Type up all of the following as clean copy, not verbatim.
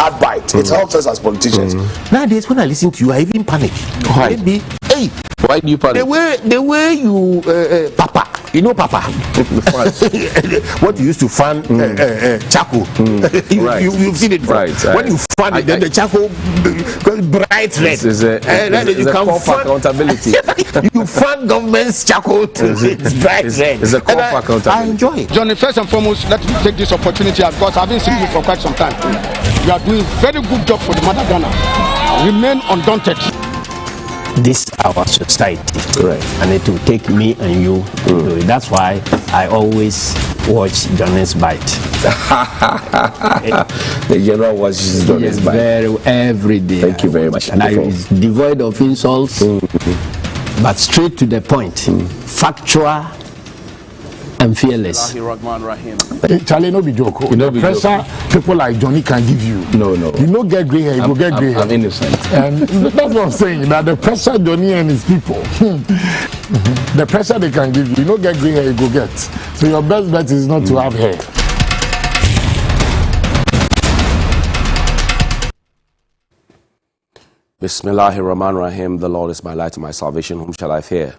hard bite. It helps us as politicians. Nowadays, when I listen to you, I even panic. Why? Maybe, hey, why do you panic? The way you, Papa, you know, Papa, what you used to fan charcoal. You've seen it before. Right. When you fan it, then the charcoal bright red. It's a call for accountability. You fan government's charcoal to it's bright red. It's a call for accountability. I enjoy it. Johnny, first and foremost, let me take this opportunity because I've been seeing you for quite some time. You are doing very good job for the mother Ghana. Remain undaunted. This our society, right? And it will take me and you. That's why I always watch Johnny's Bite. The general watches Johnny's Bite every day. Thank you very much. And I is devoid of insults, but straight to the point, factual and fearless. Charlie, no be joke. The pressure people like Johnny can give you. No. You know, get grey hair, you go get grey hair. I'm innocent. And that's what I'm saying. That the pressure Johnny and his people, the pressure they can give you, you know, get grey hair, you go get. So your best bet is not to have hair. Bismillahirrahmanirrahim. The Lord is my light and my salvation. Whom shall I fear?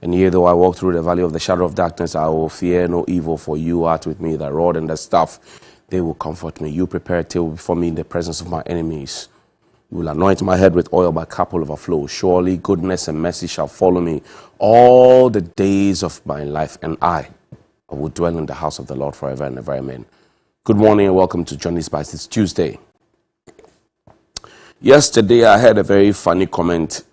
And yea, though I walk through the valley of the shadow of darkness, I will fear no evil, for you art with me. Thy rod and thy staff, they will comfort me. You prepare a table before me in the presence of my enemies. You will anoint my head with oil, my cup will overflow. Surely goodness and mercy shall follow me all the days of my life, and I will dwell in the house of the Lord forever and ever. Amen. Good morning and welcome to Johnny's Bite. It's Tuesday. Yesterday, I had a very funny comment.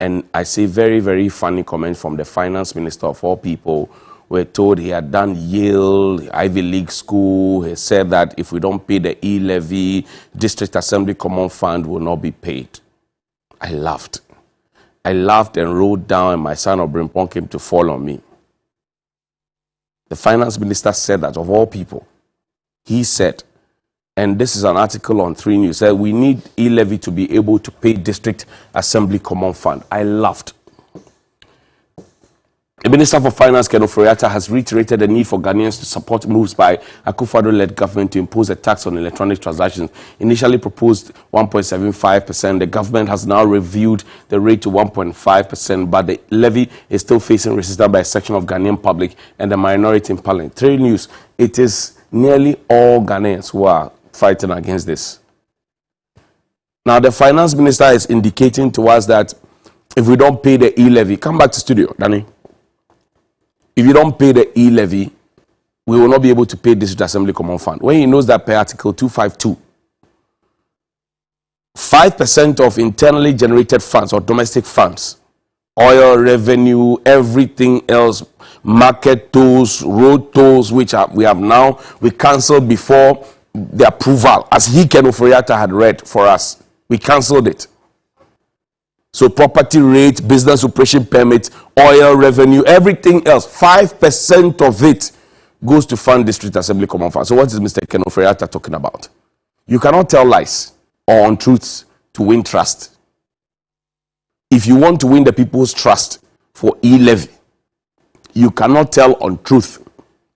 And I say very, very funny comment from the finance minister of all people. We're told he had done Yale, Ivy League school. He said that if we don't pay the e-levy, District Assembly Common Fund will not be paid. I laughed. and wrote down, and my son Obrimpon came to fall on me. The finance minister said that of all people, he said, and this is an article on 3 News, said we need e-levy to be able to pay District Assembly Common Fund. I laughed. The Minister for Finance, Ken Ofori-Atta, has reiterated the need for Ghanaians to support moves by Akufo-Addo-led government to impose a tax on electronic transactions. Initially proposed 1.75%, the government has now reviewed the rate to 1.5%, but the levy is still facing resistance by a section of Ghanaian public and the minority in Parliament. 3 News, it is nearly all Ghanaians who are fighting against this. Now, the finance minister is indicating to us that if we don't pay the e-levy, come back to studio, Danny. If you don't pay the e-levy, we will not be able to pay District Assembly Common Fund. When he knows that per Article 252, 5% of internally generated funds or domestic funds, oil revenue, everything else, market tolls, road tolls, which we cancelled before the approval, as Ken Ofori-Atta had read for us. We cancelled it. So property rate, business operation permit, oil revenue, everything else, 5% of it goes to fund District Assembly Common Fund. So what is Mr. Ken Ofori-Atta talking about? You cannot tell lies or untruths to win trust. If you want to win the people's trust for e-levy, you cannot tell untruth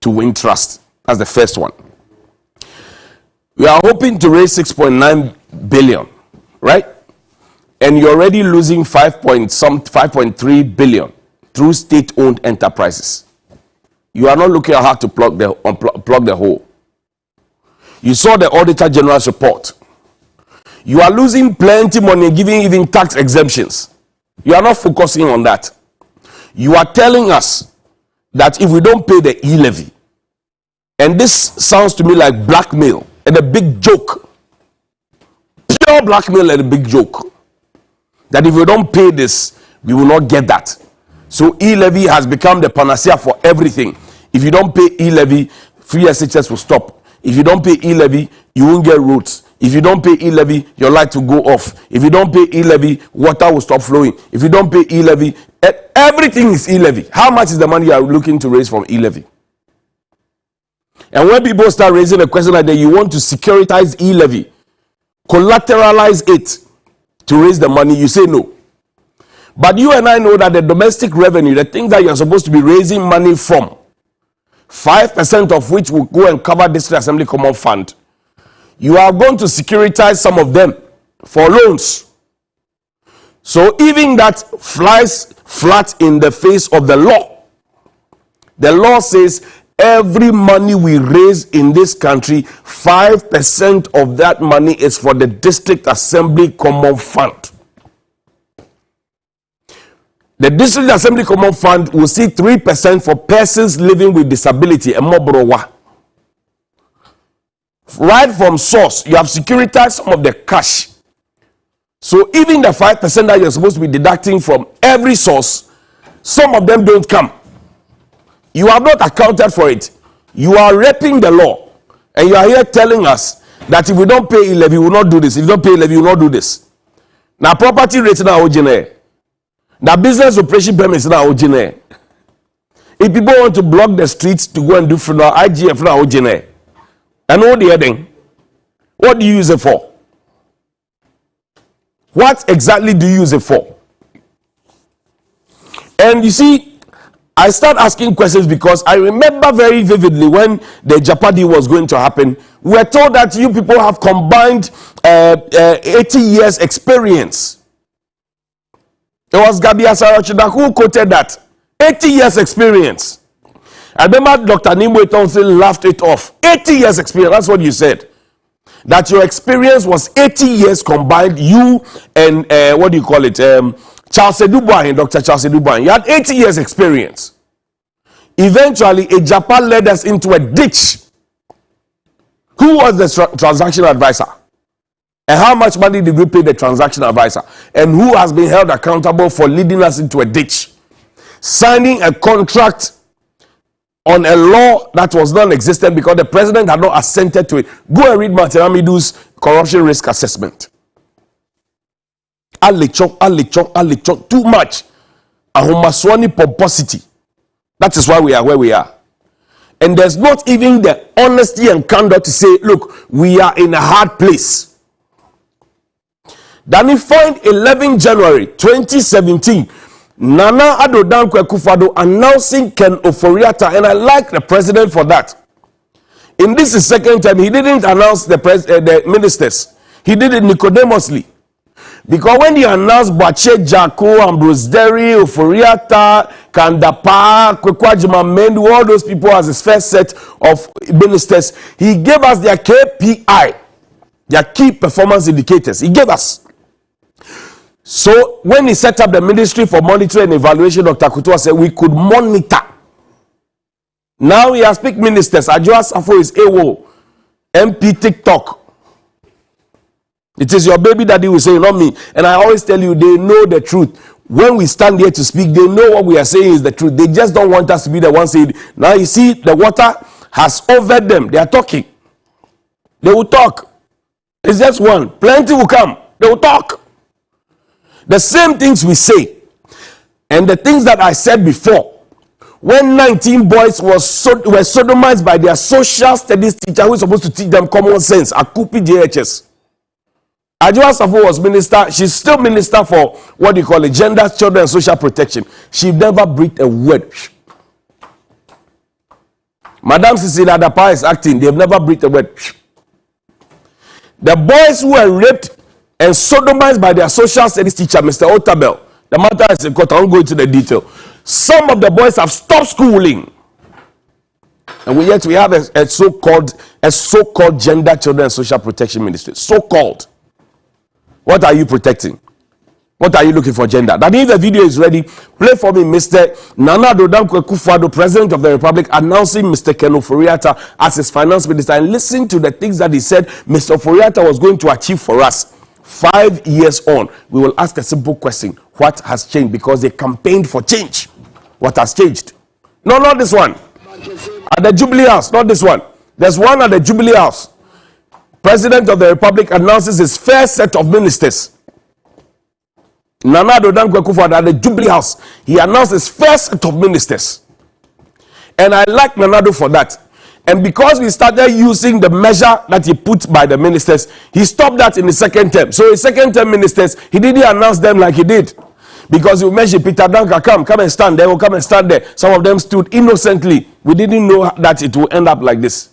to win trust. That's the first one. We are hoping to raise 6.9 billion, right? And you're already losing 5.3 billion through state-owned enterprises. You are not looking at how to plug the hole. You saw the Auditor General's report. You are losing plenty money, giving even tax exemptions. You are not focusing on that. You are telling us that if we don't pay the e-levy, and this sounds to me like blackmail and a big joke, pure blackmail and a big joke, that if we don't pay this, we will not get that. So e-levy has become the panacea for everything. If you don't pay e-levy, free SHS will stop. If you don't pay e-levy, you won't get roads. If you don't pay e-levy, your light will go off. If you don't pay e-levy, water will stop flowing. If you don't pay e-levy, everything is e-levy. How much is the money you are looking to raise from e-levy? And when people start raising a question like that, you want to securitize e-levy, collateralize it to raise the money, you say no. But you and I know that the domestic revenue, the thing that you're supposed to be raising money from, 5% of which will go and cover District Assembly Common Fund, you are going to securitize some of them for loans. So even that flies flat in the face of the law. The law says every money we raise in this country, 5% of that money is for the District Assembly Common Fund. The District Assembly Common Fund will see 3% for persons living with disability and mobrowa. Right from source, you have securitized some of the cash. So even the 5% that you're supposed to be deducting from every source, some of them don't come. You have not accounted for it. You are raping the law. And you are here telling us that if we don't pay levy, we will not do this. If you don't pay levy, we will not do this. Now property rates now originate. Now business operation permits now originate. If people want to block the streets to go and do funeral, IGF now originate. And what the heading? What do you use it for? What exactly do you use it for? And you see, I start asking questions because I remember very vividly when the Japadi was going to happen. We were told that you people have combined 80 years experience. It was Gabi Asarachida who quoted that. 80 years experience. I remember Dr. Nimwe Thompson laughed it off. 80 years experience, that's what you said. That your experience was 80 years combined, you and what do you call it? Charles Edubuahin, Dr. Charles Edubuahin. You had 80 years experience. Eventually, a Japan led us into a ditch. Who was the transaction advisor? And how much money did we pay the transaction advisor? And who has been held accountable for leading us into a ditch? Signing a contract on a law that was non-existent because the president had not assented to it. Go and read Martin Amidu's corruption risk assessment. Alichok, too much. Ahomaswani pomposity. That is why we are where we are. And there's not even the honesty and candor to say, look, we are in a hard place. Then we find 11 January 2017, Nana Addo Dankwa Akufo-Addo announcing Ken Ofori-Atta, and I like the president for that. In this is second time, he didn't announce the ministers. He did it nicodemously. Because when he announced Bache Jako, Ambrose Derry, Ofori-Atta, Kandapa, Kwekwajima Mendu, all those people as his first set of ministers, he gave us their KPI, their key performance indicators. He gave us. So when he set up the Ministry for Monitoring and Evaluation, Dr. Kutua said we could monitor. Now he has picked ministers. Adjoa Safo is AWO, MP TikTok. It is your baby daddy will say, not me. And I always tell you, they know the truth. When we stand here to speak, they know what we are saying is the truth. They just don't want us to be the ones saying it. Now you see, the water has overed them. They are talking. They will talk. It's just one. Plenty will come. They will talk. The same things we say. And the things that I said before. When 19 boys were sodomized by their social studies teacher who is supposed to teach them common sense, Akupi JHS. Adjoa Safo was minister. She's still minister for what do you call it, gender, children, and social protection. She never breathed a word. Madam Cecilia Adapa is acting. They've never breathed a word. The boys who were raped and sodomized by their social studies teacher, Mr. Otabel. The matter is in court. I won't go into the detail. Some of the boys have stopped schooling. And yet we have a so-called gender, children, and social protection ministry. So-called. What are you protecting? What are you looking for gender? That if the video is ready, play for me Mr. Nana Addo Dankwa Akufo-Addo, President of the Republic, announcing Mr. Ken Ofori-Atta as his finance minister, and listen to the things that he said Mr. Ofori-Atta was going to achieve for us. 5 years on, we will ask a simple question. What has changed? Because they campaigned for change. What has changed? No, not this one. At the Jubilee House, not this one. There's one at the Jubilee House. President of the Republic announces his first set of ministers. Nana Addo Dankwa Akufo-Addo at the Jubilee House. He announced his first set of ministers. And I like Nana Addo for that. And because we started using the measure that he put by the ministers, he stopped that in the second term. So his second term ministers, he didn't announce them like he did. Because you mentioned Peter Danka, come and stand there, will come and stand there. Some of them stood innocently. We didn't know that it would end up like this.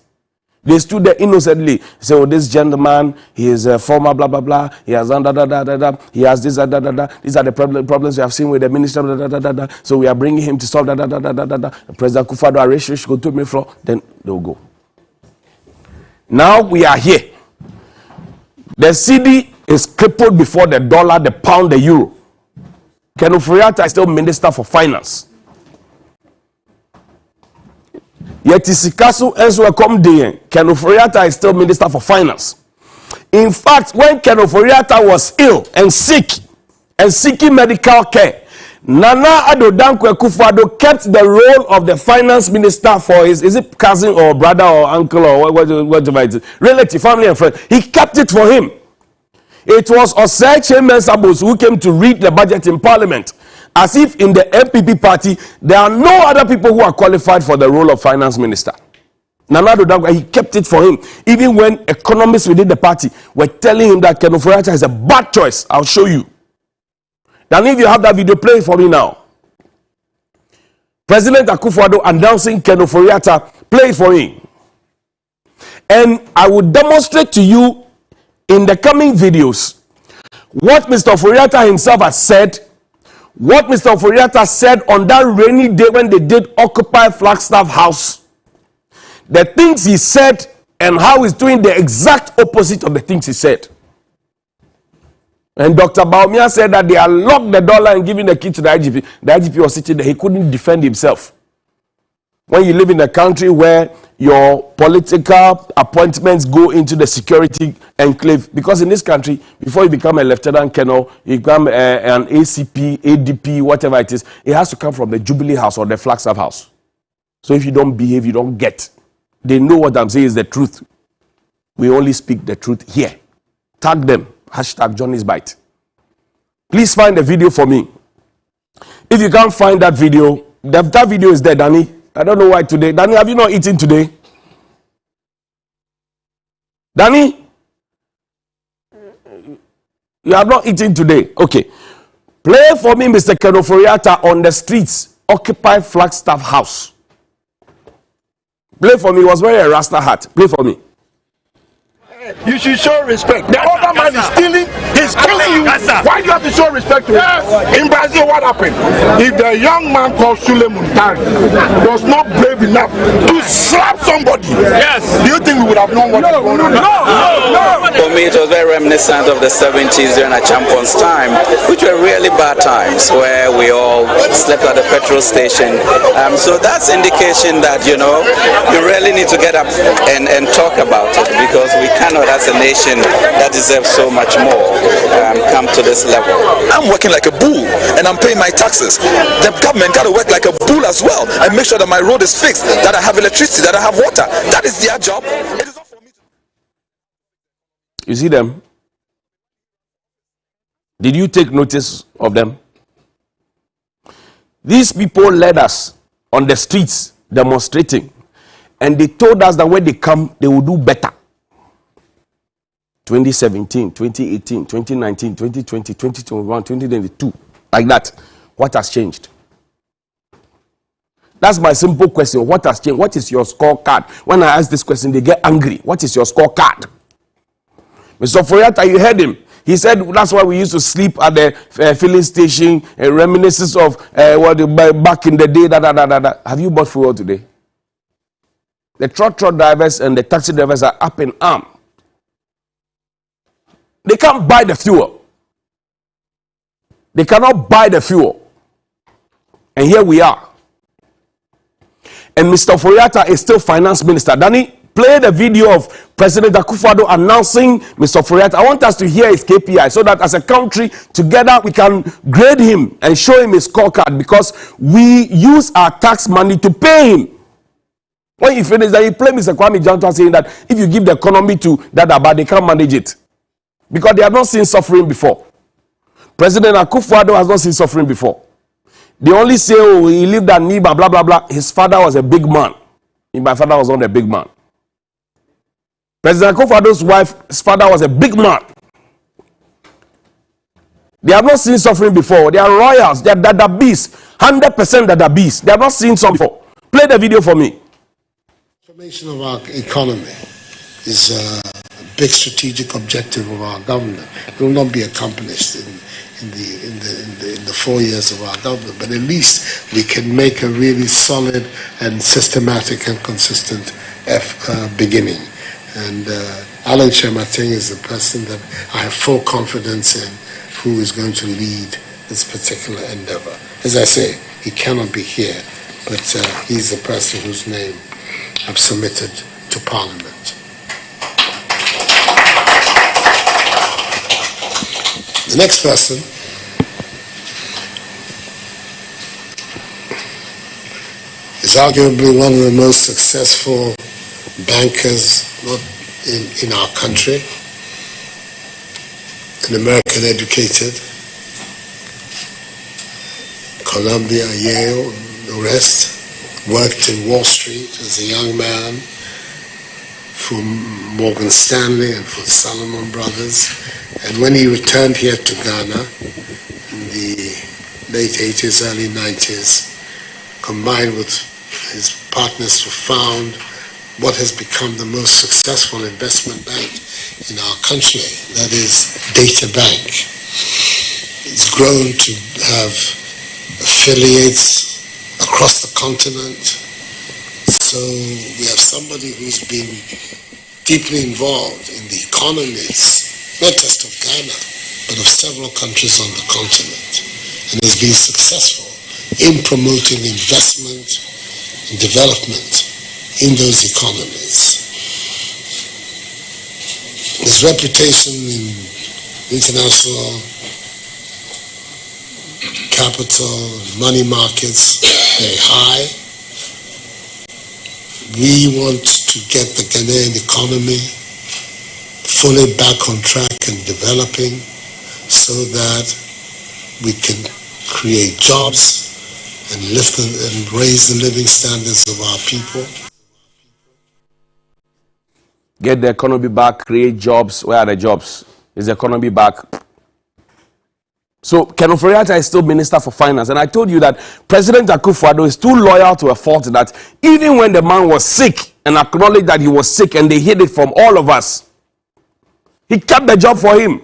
They stood there innocently. Say, oh, this gentleman, he is a former blah, blah, blah. He has done da, da, da, da, da. He has this, da, da, da, da. These are the problems we have seen with the minister, da, da, da, da, da. So we are bringing him to solve da, da, da, da, da, da. President Akufo-Addo arrange go to me floor. Then they'll go. Now we are here. The cedi is crippled before the dollar, the pound, the euro. Ken Ofori-Atta is still Minister for Finance. Yet Isikasu Enzo come day, Ken Ofori-Atta is still Minister for Finance. In fact, when Ken Ofori-Atta was ill and sick and seeking medical care, Nana Addo Dankwa Akufo-Addo kept the role of the finance minister for his, is it cousin or brother or uncle or whatever it is, relative, family and friend. He kept it for him. It was Osei Kyei-Mensah who came to read the budget in Parliament. As if in the MPP party, there are no other people who are qualified for the role of finance minister. Nana Addo Dankwa, he kept it for him. Even when economists within the party were telling him that Ken Ofori-Atta is a bad choice. I'll show you. Then if you have that video, play it for me now. President Akufo-Addo announcing Ken Ofori-Atta, play it for me. And I will demonstrate to you in the coming videos what Mr. Ofori-Atta himself has said, what Mr. Ofori-Atta said on that rainy day when they did occupy Flagstaff House, the things he said and how he's doing the exact opposite of the things he said. And Dr. Bawumia said that they had locked the dollar and given the key to the IGP. The IGP was sitting there. He couldn't defend himself. When you live in a country where your political appointments go into the security enclave, because in this country, before you become a lieutenant colonel, you become an ACP, ADP, whatever it is, it has to come from the Jubilee House or the Flagstaff House. So if you don't behave, you don't get. They know what I'm saying is the truth. We only speak the truth here. Tag them. Hashtag Johnny's Bite. Please find the video for me. If you can't find that video, that video is there, Danny. I don't know why today. Danny, have you not eaten today? Danny? You have not eaten today. Okay. Play for me, Mr. Ken Ofori-Atta on the streets. Occupy Flagstaff House. Play for me. He was wearing a Rasta hat. Play for me. You should show respect. The other man is stealing, he's killing you. Why do you have to show respect to him? In Brazil, what happened? If the young man called Sule Muntari was not brave enough to slap somebody, do you think we would have known what was going on? No. For me, it was very reminiscent of the 70s during a champions time, which were really bad times where we all slept at the petrol station. So that's indication that, you know, you really need to get up and talk about it, because we cannot, as a nation that deserves so much more, come to this level. I'm working like a bull and I'm paying my taxes. The government got to work like a bull as well and make sure that my road is fixed, that I have electricity, that I have water. That is their job. It is not for me to... You see them? Did you take notice of them? These people led us on the streets demonstrating, and they told us that when they come, they will do better. 2017, 2018, 2019, 2020, 2021, 2022, like that. What has changed? That's my simple question. What has changed? What is your scorecard? When I ask this question, they get angry. What is your scorecard? Mr. Ofori-Atta, you heard him. He said that's why we used to sleep at the filling station, reminiscence of back in the day. Have you bought fuel today? The truck drivers and the taxi drivers are up in arms. They can't buy the fuel. They cannot buy the fuel. And here we are. And Mr. Ofori-Atta is still finance minister. Danny, play the video of President Akufo-Addo announcing Mr. Ofori-Atta. I want us to hear his KPI so that as a country, together, we can grade him and show him his scorecard, because we use our tax money to pay him. When he finishes, he play Mr. Kwame Jantua saying that if you give the economy to Dadaba, they can't manage it. Because they have not seen suffering before. President Akufo-Addo has not seen suffering before. They only say, oh, he lived at Niba, blah, blah, blah. His father was a big man. My father was not a big man. President Akufo-Addo's wife's father was a big man. They have not seen suffering before. They are royals. They are dadabis. 100% dadabis. They have not seen suffering before. Play the video for me. Transformation of our economy. is a big strategic objective of our government. It will not be accomplished in the 4 years of our government, but at least we can make a really solid and systematic and consistent beginning. And Alan Shemating is the person that I have full confidence in, who is going to lead this particular endeavor. As I say, he cannot be here, but he's the person whose name I've submitted to Parliament. The next person is arguably one of the most successful bankers in our country, an American educated, Columbia, Yale, the rest, worked in Wall Street as a young man for Morgan Stanley and for Salomon Brothers. And when he returned here to Ghana in the late 80s, early 90s, combined with his partners to found what has become the most successful investment bank in our country, that is Data Bank. It's grown to have affiliates across the continent. So we have somebody who's been deeply involved in the economies, not just of Ghana, but of several countries on the continent, and has been successful in promoting investment and development in those economies. His reputation in international capital, money markets, very high. We want to get the Ghanaian economy fully back on track and developing so that we can create jobs and lift and raise the living standards of our people. Get the economy back, create jobs. Where are the jobs? Is the economy back? So Ken Ofori-Atta is still Minister for Finance, and I told you that President Akufo-Addo is too loyal to a fault that even when the man was sick and acknowledged that he was sick and they hid it from all of us, he kept the job for him.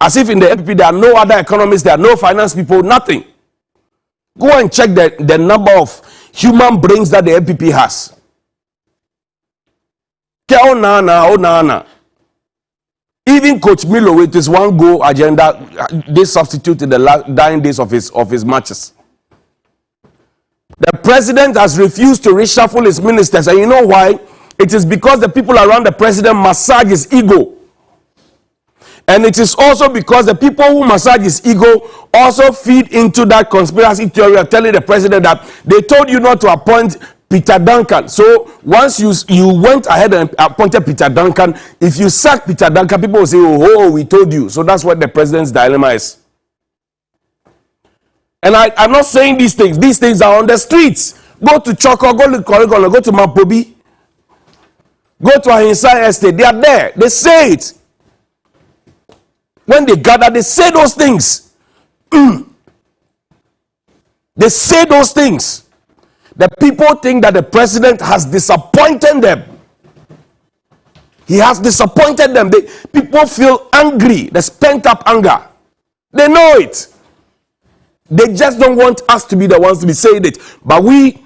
As if in the FPP there are no other economists, there are no finance people, nothing. Go and check the number of human brains that the FPP has. Even Coach Milo with his one goal agenda, they substituted the dying days of his matches. The president has refused to reshuffle his ministers, and you know why? It is because the people around the president massage his ego. And it is also because the people who massage his ego also feed into that conspiracy theory of telling the president that they told you not to appoint Peter Duncan. So once you went ahead and appointed Peter Duncan, if you sack Peter Duncan, people will say, oh, we told you. So that's what the president's dilemma is. And I'm not saying these things. These things are on the streets. Go to Choko, go to Korigolo, go to Mapobi, go to Ahinsa Estate. They are there. They say it. When they gather, they say those things. They say those things. The people think that the president has disappointed them. He has disappointed them. People feel angry. There's pent-up anger. They know it. They just don't want us to be the ones to be saying it. But we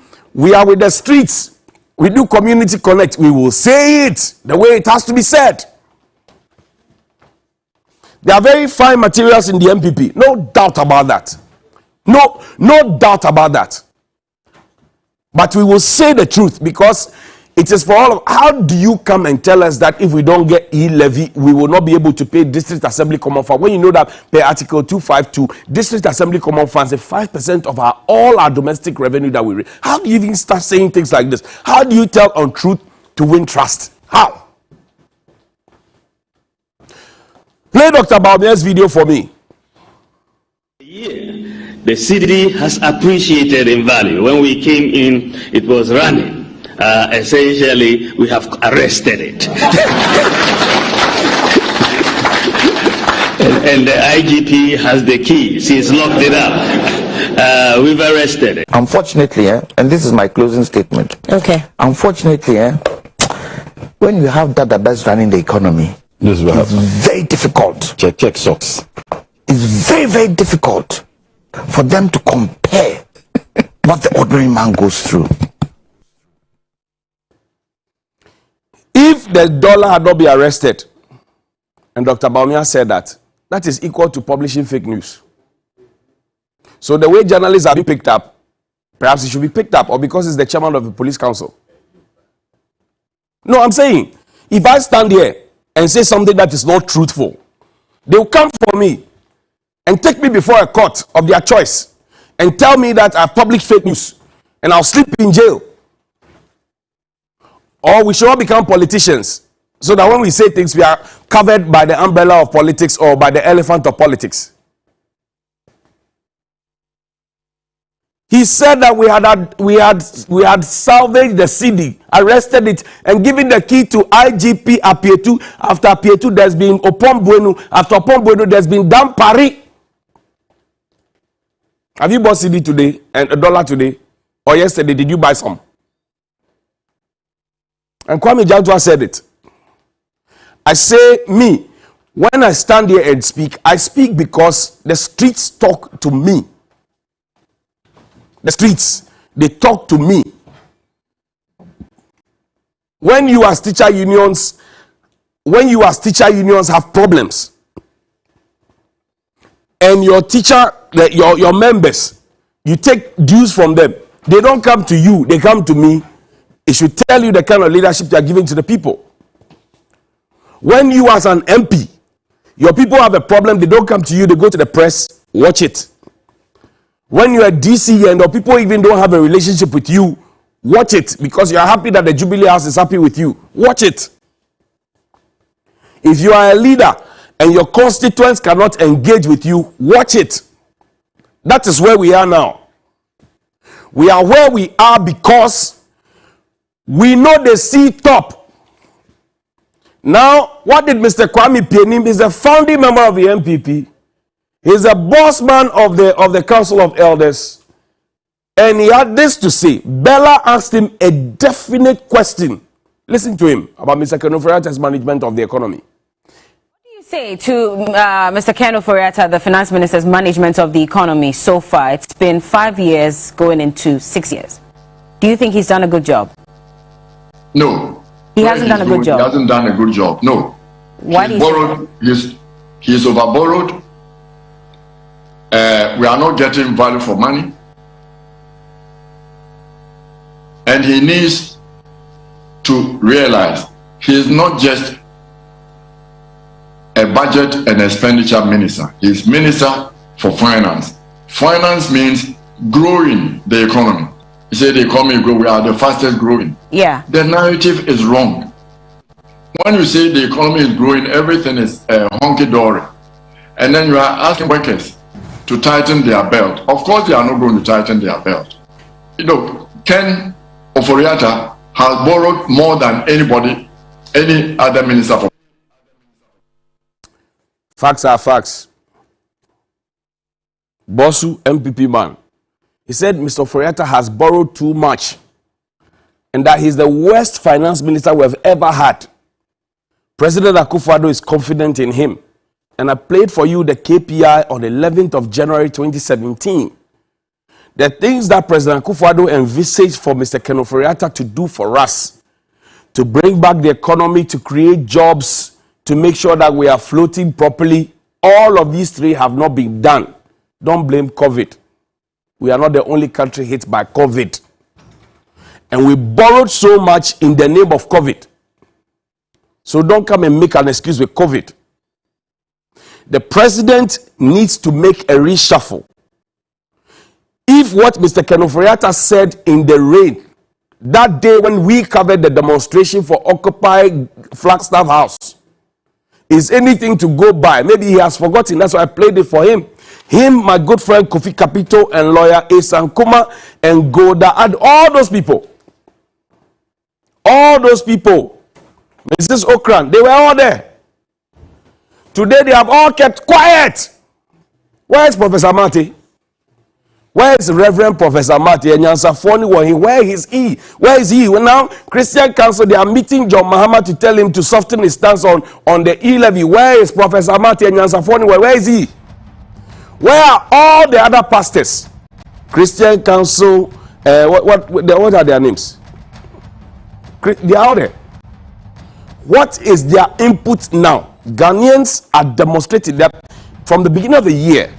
are with the streets. We do community connect. We will say it the way it has to be said. There are very fine materials in the MPP. No doubt about that. No doubt about that. But we will say the truth because it is for all of. How do you come and tell us that if we don't get e-levy, we will not be able to pay District Assembly Common Fund? When you know that per Article 252, District Assembly Common Funds is 5% of all our domestic revenue that we raise. How do you even start saying things like this? How do you tell untruth to win trust? How? Play Dr. Baumia's video for me. The city has appreciated in value. When we came in, it was running. Essentially, we have arrested it. and the IGP has the keys. He's locked it up. We've arrested it. Unfortunately, and this is my closing statement. Okay. Unfortunately, when you have that's running the economy, this will it's very difficult. Check socks. It's very, very difficult for them to compare what the ordinary man goes through. If the dollar had not been arrested, and Dr. Baumia said that is equal to publishing fake news. So the way journalists are being picked up, perhaps it should be picked up, or because it's the chairman of the police council. No, I'm saying, if I stand here and say something that is not truthful, they will come for me and take me before a court of their choice and tell me that I published fake news and I'll sleep in jail. Or we should all become politicians so that when we say things, we are covered by the umbrella of politics or by the elephant of politics. He said that we had salvaged the CD, arrested it, and given the key to IGP Apietu. After Apietu, there's been Opombuenu. After Opombuenu, there's been Dan Paris. Have you bought CD today and $1 today? Or yesterday, did you buy some? And Kwame Jantua said it. I say, me, when I stand here and speak, I speak because the streets talk to me. The streets, they talk to me. When you as teacher unions have problems, and your teacher, your members, you take dues from them, they don't come to you, they come to me. It should tell you the kind of leadership they are giving to the people. When you as an MP, your people have a problem, they don't come to you, they go to the press, watch it. When you're a DC and your people even don't have a relationship with you, watch it, because you are happy that the Jubilee House is happy with you. Watch it. If you are a leader and your constituents cannot engage with you, watch it. That is where we are now. We are where we are because we know the sea top. Now, what did Mr. Kwame Pienim? He's a founding member of the MPP. He's a boss man of the Council of Elders. And he had this to say. Bella asked him a definite question. Listen to him about Mr. Ken Ofori-Atta's management of the economy. What do you say to Mr. Ken Ofori-Atta, the finance minister's management of the economy so far? It's been 5 years going into 6 years. Do you think he's done a good job? No. He hasn't done a good job. He hasn't done a good job. No. Why do you borrowed? He's overborrowed. We are not getting value for money. And he needs to realize he is not just a budget and expenditure minister. He is minister for finance. Finance means growing the economy. You say the economy grow, we are the fastest growing. Yeah. The narrative is wrong. When you say the economy is growing, everything is honky-dory. And then you are asking workers to tighten their belt. Of course, they are not going to tighten their belt. You know, Ken Ofori-Atta has borrowed more than any other minister. Facts are facts. Bosu, MPP man, he said Mr. Ofori-Atta has borrowed too much and that he's the worst finance minister we've ever had. President Akufo-Addo is confident in him. And I played for you the KPI on the 11th of January 2017. The things that President Akufo-Addo envisaged for Mr. Ken Ofori-Atta to do for us, to bring back the economy, to create jobs, to make sure that we are floating properly, all of these three have not been done. Don't blame COVID. We are not the only country hit by COVID. And we borrowed so much in the name of COVID. So don't come and make an excuse with COVID. The president needs to make a reshuffle. If what Mr. Ken Ofori-Atta said in the rain, that day when we covered the demonstration for Occupy Flagstaff House, is anything to go by, maybe he has forgotten, that's why I played it for him. Him, my good friend Kofi Kapito, and lawyer Esan Kuma, and Goda, and all those people. All those people. Mrs. Okran, they were all there. Today they have all kept quiet. Where is Professor Marty? Where is Reverend Professor Marty Nyansafoni? Where is he? Where is he? Well, now, Christian Council, they are meeting John Mahama to tell him to soften his stance on the E-levy. Where is Professor Marty Nyansafoni? Where is he? Where are all the other pastors? Christian Council, what are their names? They are all there. What is their input now? Ghanaians are demonstrating that from the beginning of the year.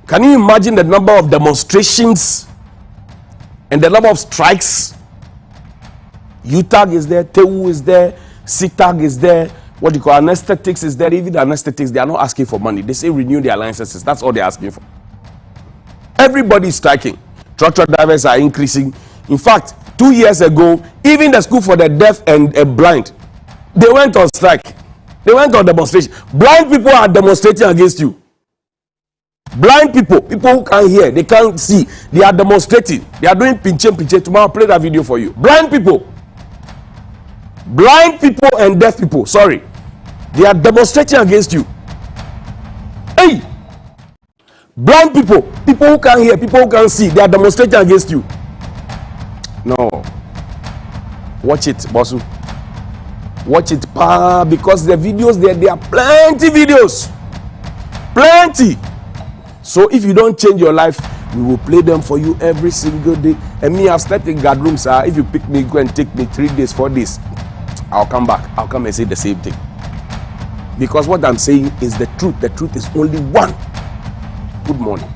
Can you imagine the number of demonstrations and the number of strikes? UTAG is there, TEU is there, CTAG is there, what do you call anesthetics is there. Even the anesthetics, they are not asking for money. They say renew their licenses. That's all they're asking for. Everybody is striking. Truck drivers are increasing. In fact, 2 years ago, even the school for the deaf and blind, they went on strike. They went on demonstration. Blind people are demonstrating against you. Blind people who can't hear, they can't see, they are demonstrating. They are doing pinche. Tomorrow I'll play that video for you. Blind people and deaf people, sorry, they are demonstrating against you. Hey, blind people who can't hear, people who can't see, they are demonstrating against you. No, watch it, Bosu. Watch it, because the videos there are plenty videos, plenty. So if you don't change your life, we will play them for you every single day. And me, I've slept in guard rooms. If you pick me, go and take me 3 days, 4 days, I'll come back. I'll come and say the same thing. Because what I'm saying is the truth. The truth is only one. Good morning.